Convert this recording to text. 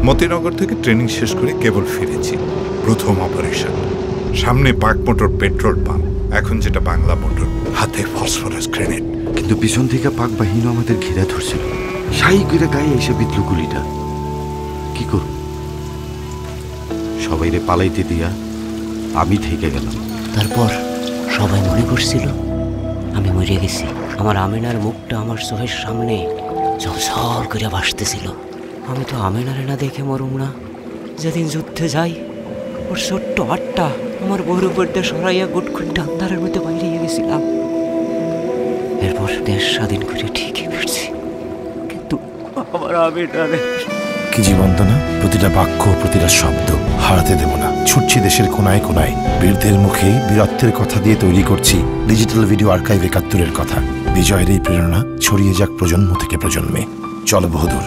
মতিনগর থেকে ট্রেনিং শেষ করে কেবল ফিরেছি। প্রথম অপারেশন, সামনে পাক মোটর পেট্রোল পাম্প, এখন যেটা বাংলা মোটর, হাতে ফসফরাস গ্রেনেড। কিন্তু পিছন থেকে পাক বাহিনী আমাদের ঘিরে ধরছিল। শাহী করে গায়ে এসে বিদ্লু গুলিটা। কি করব? সবাইরে পালাইতে দিয়া আমি থেকে গেলাম। তারপর সবাই মনে করছিল আমি মরে গেছি। আমার আমিনার মুখটা আমার চোখের সামনে ঝলঝল করে ভাসতেছিল। আমি তো আমিনারে না দেখে মরুম না। যেদিন যুদ্ধে যাই, ওর ছোট্ট হাতটা আমার বউর উপর দিয়ে সরাইয়া গুটগুটে আন্ধারের মধ্যে বাইরে গেছিলাম। এরপর দেশ স্বাধীন করে ঠিকই ফিরছি, কিন্তু আমার আমিনারে কি জীবন্তনা! প্রতিটা বাক্য, প্রতিটা শব্দ হারাতে দেব না। ছুটছি দেশের কোনায় কোনায়, বীরদের মুখে বীরত্বের কথা দিয়ে তৈরি করছি ডিজিটাল ভিডিও আর্কাইভ ৭১-এর কথা। বিজয়ের এই প্রেরণা ছড়িয়ে যাক প্রজন্ম থেকে প্রজন্মে। চল বাহাদুর।